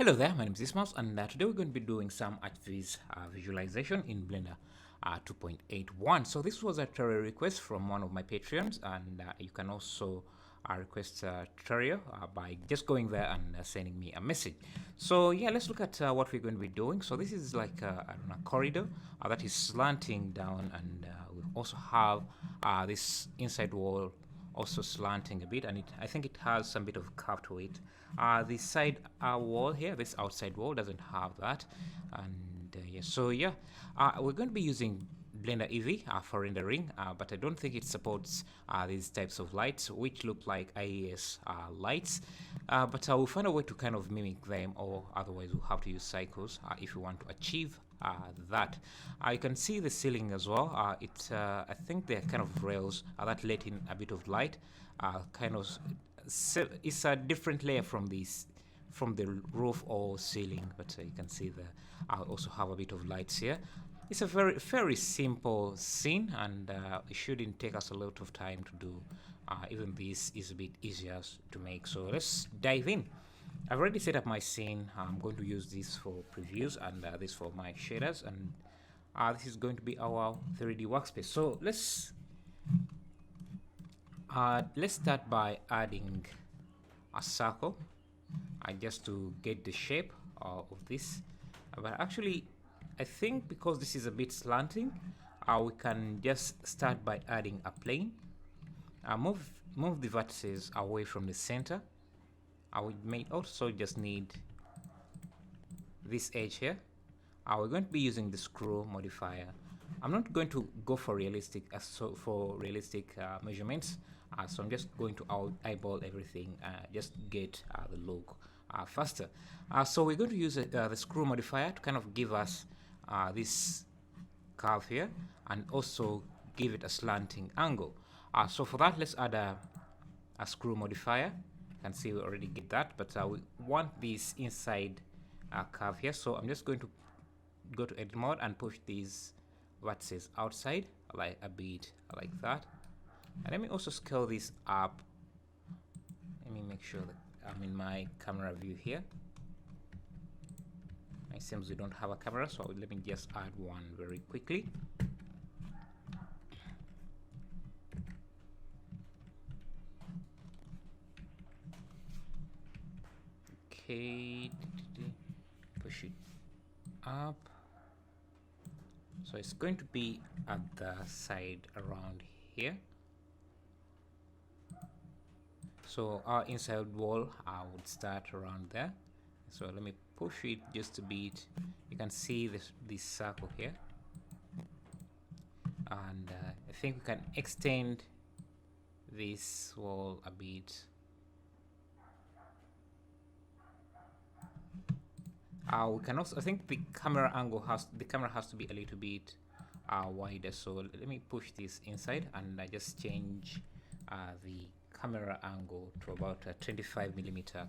Hello there, my name is Ismaus, and today we're going to be doing some ArchViz visualization in Blender 2.81. So this was a tutorial request from one of my Patreons, and you can also request a tutorial by just going there and sending me a message. So yeah, let's look at what we're going to be doing. So this is like I don't know, a corridor that is slanting down, and we also have this inside wall also slanting a bit, and I think it has some bit of curve to it. The side wall here, this outside wall, doesn't have that, and yeah, so yeah, we're going to be using Blender Eevee for rendering, but I don't think it supports these types of lights, which look like IES lights, but we'll find a way to kind of mimic them, or otherwise we'll have to use cycles if we want to achieve that. You can see the ceiling as well. I think they're kind of rails that let in a bit of light. It's a different layer from the roof or ceiling, but you can see I also have a bit of lights here. It's a very simple scene, and it shouldn't take us a lot of time to do. Even this is a bit easier to make. So let's dive in. I've already set up my scene. I'm going to use this for previews and this for my shaders, and this is going to be our 3D workspace. So let's start by adding a circle just to get the shape of this. But actually, I think because this is a bit slanting, we can just start by adding a plane. Move the vertices away from the center. We may also just need this edge here. We're going to be using the screw modifier. I'm not going to go for realistic measurements, so I'm just going to eyeball everything, just get the look faster. So we're going to use the screw modifier to kind of give us this curve here, and also give it a slanting angle. So for that, let's add a screw modifier. You can see we already get that, but we want this inside curve here, so I'm just going to go to edit mode and push these vertices outside like a bit like that. And let me also scale this up. Let me make sure that I'm in my camera view here. It seems we don't have a camera, so let me just add one very quickly. Okay, push it up. So it's going to be at the side around here. So our inside wall would start around there. So let me push it just a bit. You can see this circle here, and I think we can extend this wall a bit. We can also, I think the camera has to be a little bit wider. So let me push this inside, and I just change the camera angle to about a 25mm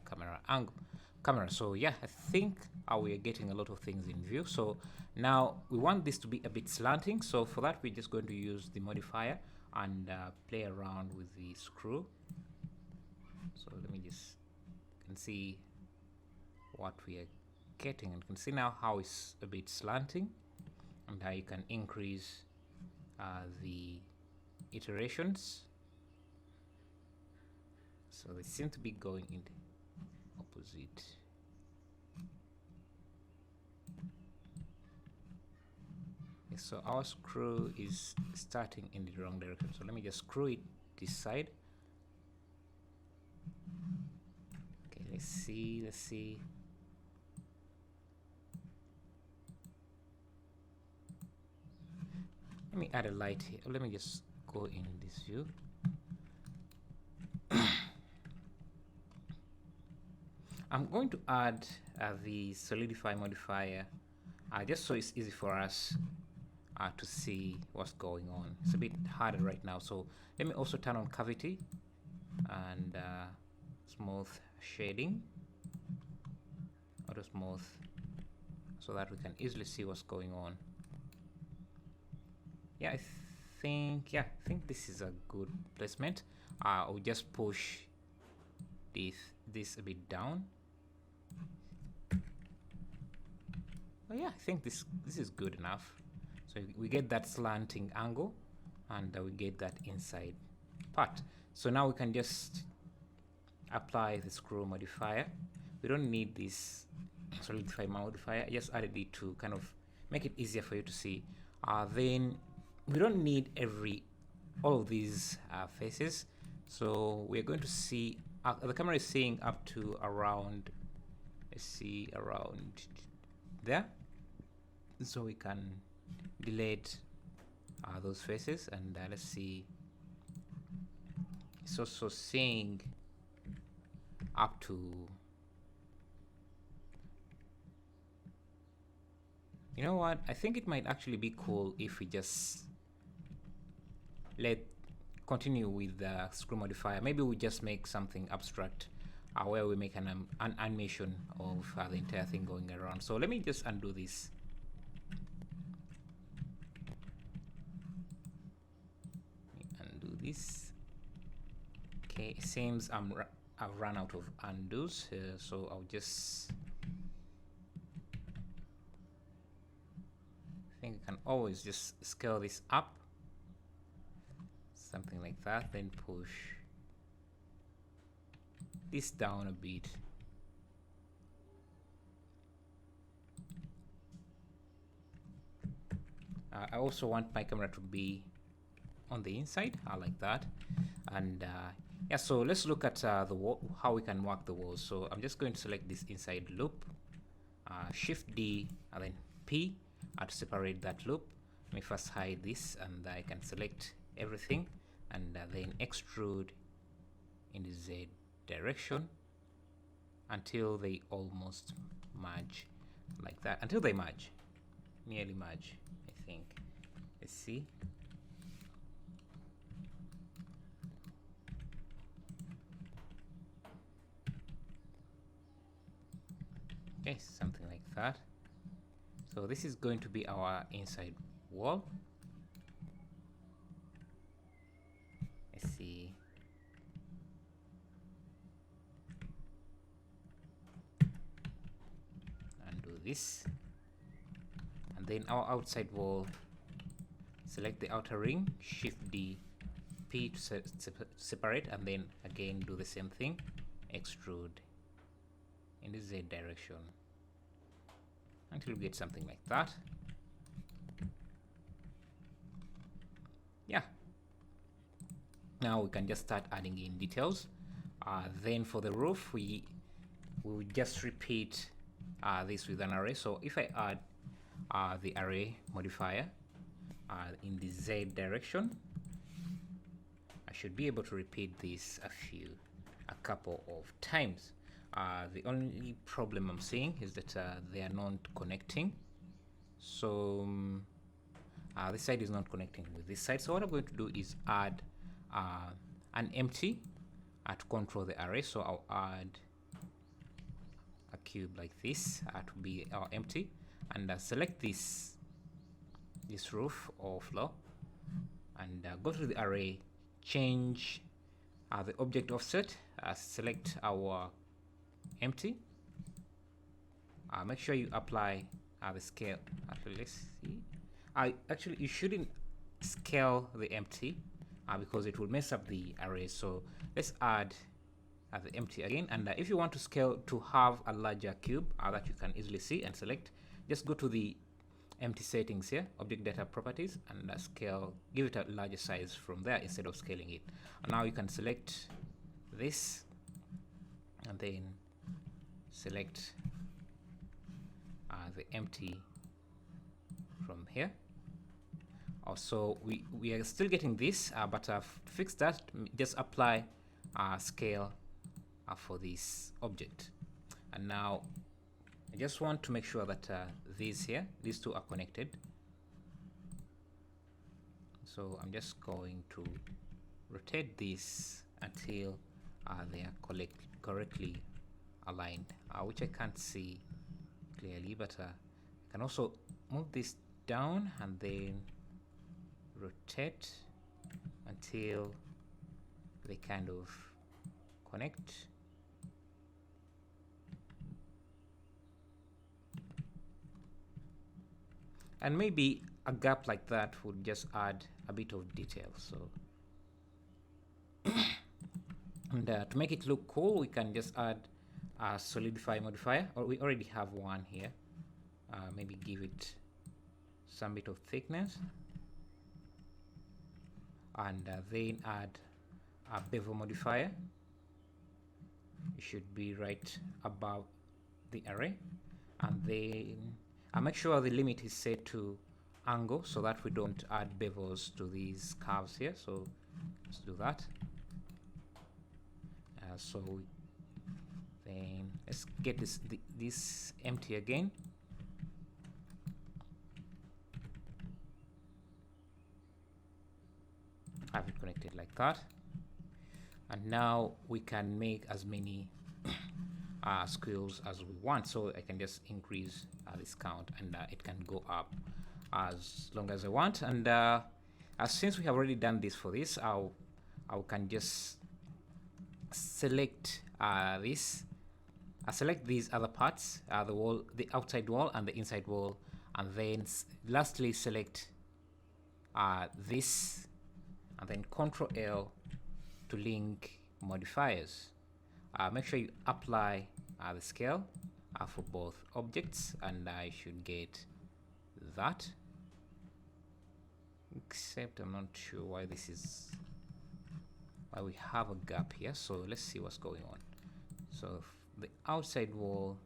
camera. So yeah, I think we are getting a lot of things in view. So now we want this to be a bit slanting. So for that, we're just going to use the modifier and play around with the screw. So let me just, you can see what we are getting, and you can see now how it's a bit slanting, and how you can increase the iterations. So they seem to be going in the opposite. Okay, so our screw is starting in the wrong direction. So let me just screw it this side. Okay, let's see. Let me add a light here. Let me just go in this view. I'm going to add the solidify modifier just so it's easy for us to see what's going on. It's a bit harder right now, so let me also turn on cavity and smooth shading, auto smooth, so that we can easily see what's going on. Yeah, I think this is a good placement. I'll just push this a bit down. Oh yeah, I think this is good enough. So we get that slanting angle, and we get that inside part. So now we can just apply the screw modifier. We don't need this solidify modifier. I just added it to kind of make it easier for you to see. Then we don't need all of these faces. So we're going to see the camera is seeing up to around, let's see, around there. So we can delete those faces, and let's see. It's also seeing up to, you know what, I think it might actually be cool if we just continue with the screw modifier. Maybe we just make something abstract where we make an animation of the entire thing going around. So let me just undo this. Undo this. Okay, it seems I've run out of undos, so I'll just, I think I can always just scale this up, something like that, then push this down a bit. I also want my camera to be on the inside, like that. And yeah, so let's look at the wall, how we can work the walls. So I'm just going to select this inside loop, Shift D and then P to separate that loop. Let me first hide this, and I can select everything, and then extrude in the Z direction until they almost merge, like that, until they merge, nearly merge, I think. Let's see. Okay, something like that. So this is going to be our inside wall. Let's see. Undo this. And then our outside wall, select the outer ring, Shift D, P to separate, and then again do the same thing, extrude in the Z direction until we get something like that. Yeah. Now we can just start adding in details. Then for the roof, we will just repeat this with an array. So if I add the array modifier in the Z direction, I should be able to repeat this a couple of times. The only problem I'm seeing is that they are not connecting. So this side is not connecting with this side. So what I'm going to do is add an empty to control the array. So I'll add a cube like this to be our empty, and select this roof or floor, and go to the array, change the object offset, select our empty, make sure you apply the scale. Actually, let's see. Actually, you shouldn't scale the empty because it will mess up the array. So let's add the empty again, and if you want to scale to have a larger cube that you can easily see and select, just go to the empty settings here, object data properties, and scale, give it a larger size from there instead of scaling it. And now you can select this and then select the empty from here. Also, we are still getting this, but to fix that, just apply scale for this object. And now I just want to make sure that these two are connected. So I'm just going to rotate this until they are correctly aligned, which I can't see clearly, but I can also move this down and then rotate until they kind of connect. And maybe a gap like that would just add a bit of detail. So and to make it look cool, we can just add a solidify modifier, or we already have one here. Maybe give it some bit of thickness, and then add a bevel modifier. It should be right above the array, and then make sure the limit is set to angle so that we don't add bevels to these curves here. So let's do that. So then let's get this empty again. Have it connected like that, and now we can make as many squirrels as we want. So I can just increase this count, and it can go up as long as I want. And since we have already done this for this, I can just select this. Select these other parts, the wall, the outside wall, and the inside wall, and then lastly select this, and then Control L to link modifiers. Make sure you apply the scale for both objects, and I should get that. Except I'm not sure why this is, why we have a gap here. So let's see what's going on. So the outside wall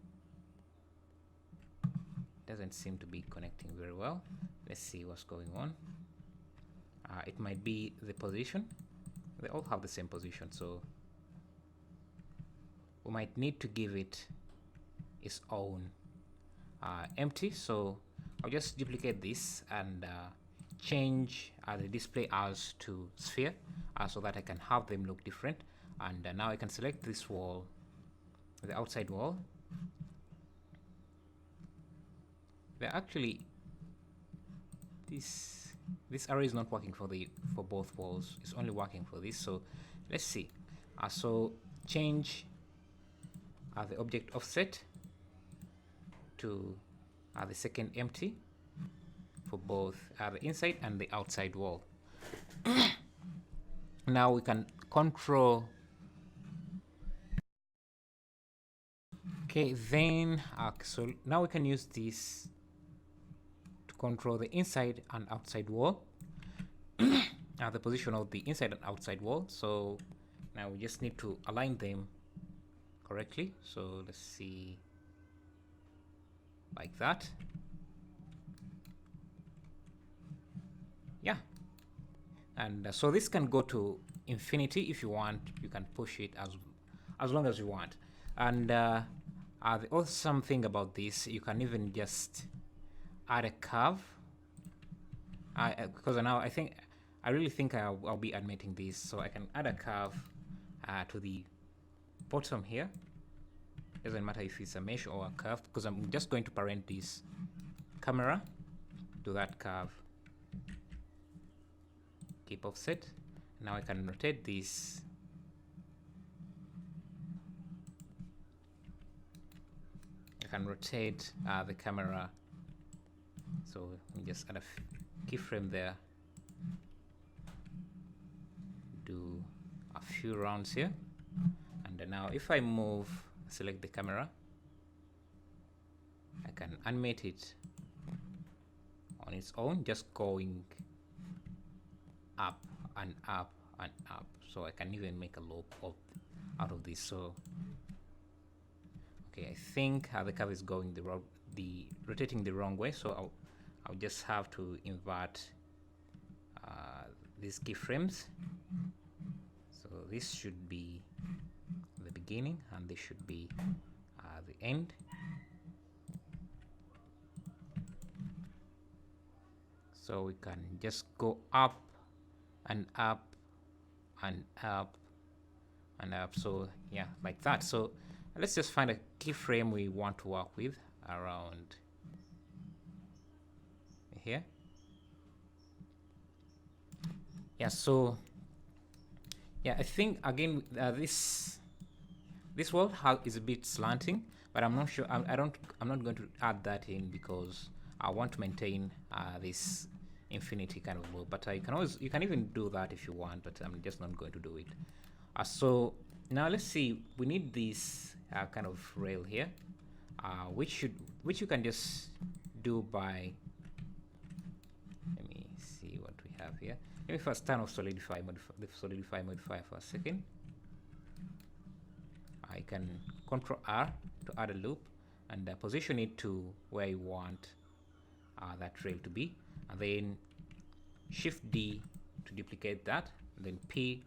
doesn't seem to be connecting very well. Let's see what's going on. It might be the position. They all have the same position, so we might need to give it its own empty. So I'll just duplicate this and change the display as to sphere so that I can have them look different. And now I can select this wall, the outside wall. They're actually, this array is not working for both walls. It's only working for this. So let's see. So change the object offset to the second empty for both the inside and the outside wall. Now we can control. Okay, then so now we can use this to control the inside and outside wall, the position of the inside and outside wall. So now we just need to align them correctly. So let's see, like that. Yeah, and so this can go to infinity if you want. You can push it as long as you want. And the awesome thing about this, you can even just add a curve. Because now I really think I'll be animating this, so I can add a curve to the bottom here. Doesn't matter if it's a mesh or a curve, because I'm just going to parent this camera to that curve. Keep offset. Now I can rotate this. I can rotate the camera. So let me just add a keyframe there. Do a few rounds here. And now if I move, select the camera, I can animate it on its own, just going up and up and up. So I can even make a loop out of this. So okay, I think the curve is going rotating the wrong way. So I'll just have to invert these keyframes. So this should be the beginning, and this should be the end. So we can just go up and up and up and up. So yeah, like that. So let's just find a keyframe we want to work with around here. Yeah, so yeah, I think again this wall is a bit slanting, but I'm not sure. I'm not going to add that in because I want to maintain this infinity kind of move, but you can even do that if you want, but I'm just not going to do it. So now let's see, we need this kind of rail here, which you can just do by, let me see what we have here. Let me first turn off solidify the solidify modifier for a second. I can Control R to add a loop and position it to where you want that rail to be, and then Shift D to duplicate that, and then P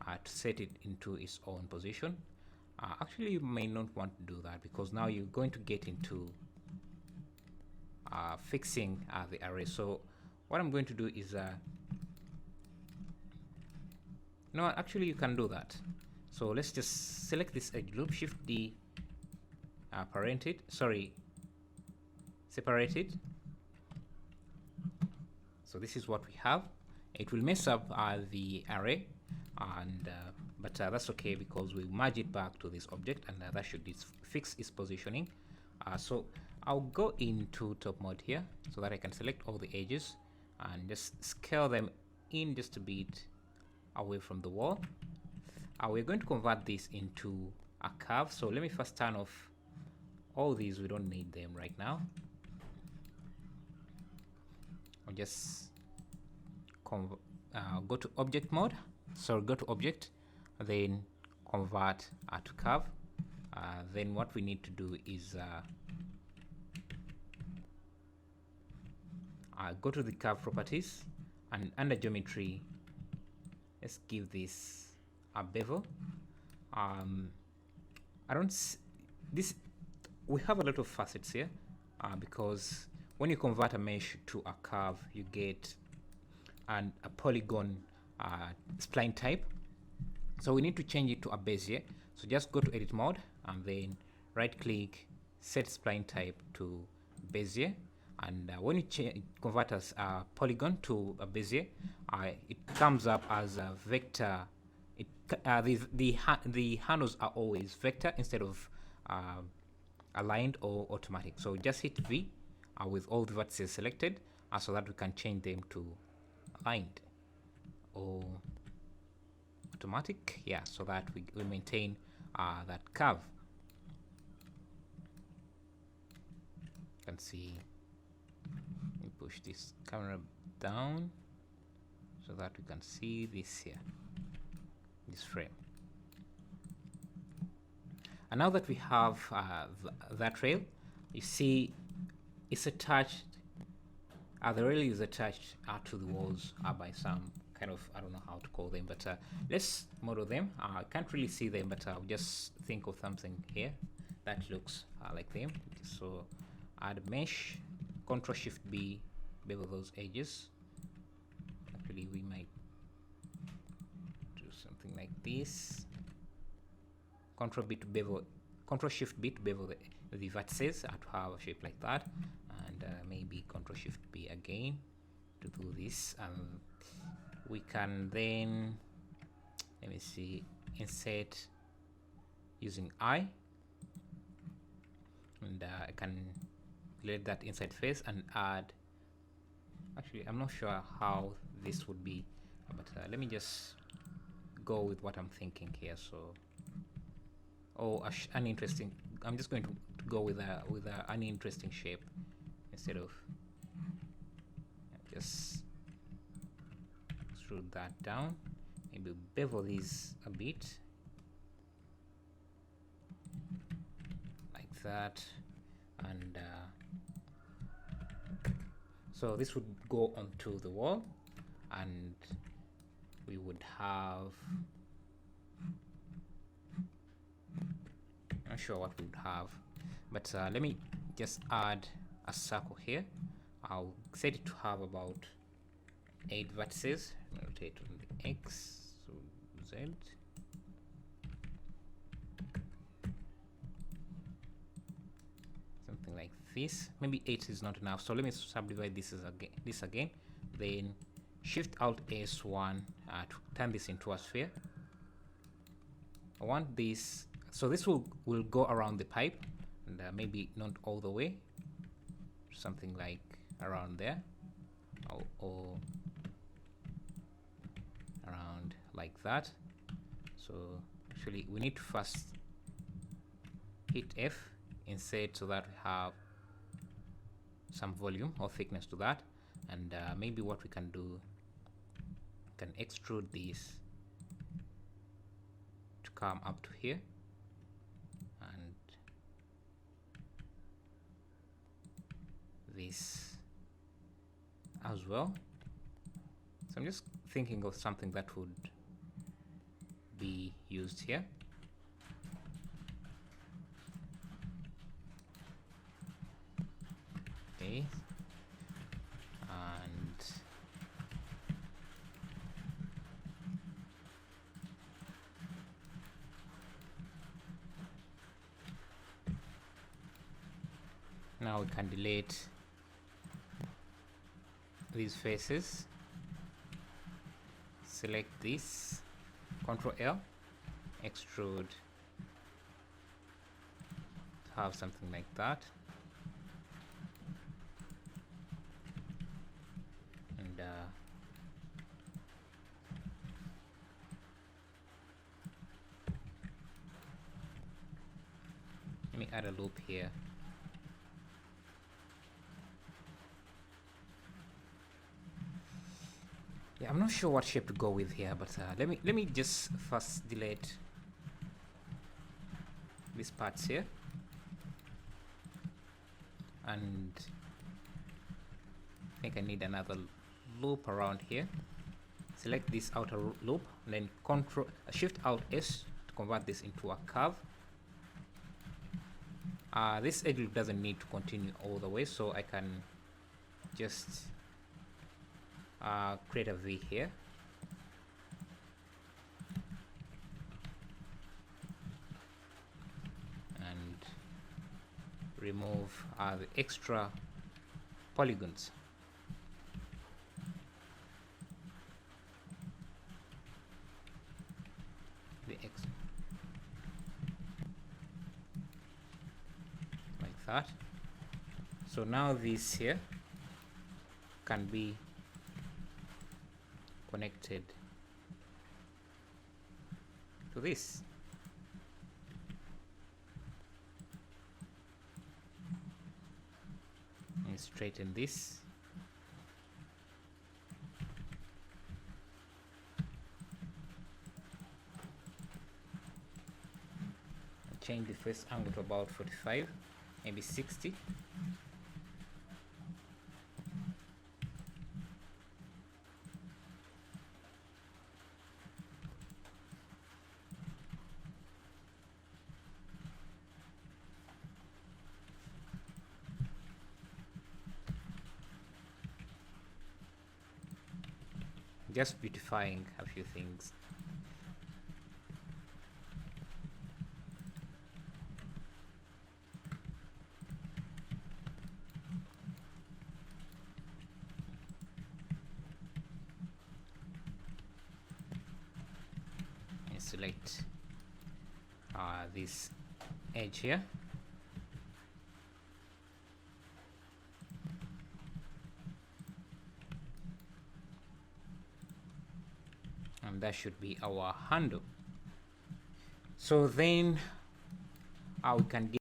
to set it into its own position. Actually, you may not want to do that, because now you're going to get into fixing the array. So what I'm going to do is no, actually you can do that. So let's just select this edge loop, Shift D, separate it. So this is what we have. It will mess up the array, and but that's okay, because we merge it back to this object, and that should fix its positioning. So I'll go into top mode here so that I can select all the edges and just scale them in just a bit away from the wall. We're going to convert this into a curve. So let me first turn off all these. We don't need them right now. I'll just go to object mode. So go to object, then convert to curve. Then what we need to do is go to the curve properties, and under geometry, let's give this a bevel. We have a lot of facets here, because when you convert a mesh to a curve, you get a polygon spline type. So we need to change it to a bezier. So just go to edit mode and then right click, set spline type to bezier. And when you convert as a polygon to a bezier, it comes up as a vector. The handles are always vector instead of aligned or automatic. So just hit V with all the vertices selected, so that we can change them to aligned or automatic. Yeah, so that we maintain that curve. You can see. Let me push this camera down so that we can see this here, this frame. And now that we have that rail, you see it's attached. The rail is attached to the walls by some kind of, I don't know how to call them, but let's model them. I can't really see them, but I'll just think of something here that looks like them. So add mesh, Control Shift B, bevel those edges. Actually, we might do something like this. Control B to bevel, Control Shift B to bevel the vertices to have a shape like that, and maybe Control Shift B again to do this. We can then, let me see, insert using I, and I can let that inside face and add. Actually, I'm not sure how this would be, but let me just go with what I'm thinking here. So, an interesting. I'm just going to go with an interesting shape instead of just screw that down. Maybe bevel these a bit like that, and so this would go onto the wall, and we would have, not sure what we would have, but let me just add a circle here. I'll set it to have about 8 vertices. Rotate on the X, so Z. Something like this. Maybe 8 is not enough, so let me subdivide this again. Then Shift Alt S1 to turn this into a sphere. I want this, so this will go around the pipe, and maybe not all the way. something like around there, or around like that. So actually we need to first hit F insert so that we have some volume or thickness to that, and maybe what we can do, can extrude this to come up to here, and this as well. So I'm just thinking of something that would be used here. Okay, and now we can delete these faces, select this, Ctrl L, extrude, have something like that, and let me add a loop here. Yeah, I'm not sure what shape to go with here, but let me just first delete these parts here, and I think I need another loop around here. Select this outer loop, and then Control Shift Alt S to convert this into a curve. This edge loop doesn't need to continue all the way, so I can just create a V here, and remove the extra polygons. Like that. So now this here can be connected to this. And straighten this. And change the face angle to about 45, maybe 60. Just beautifying a few things. And select this edge here. And that should be our handle. So then we can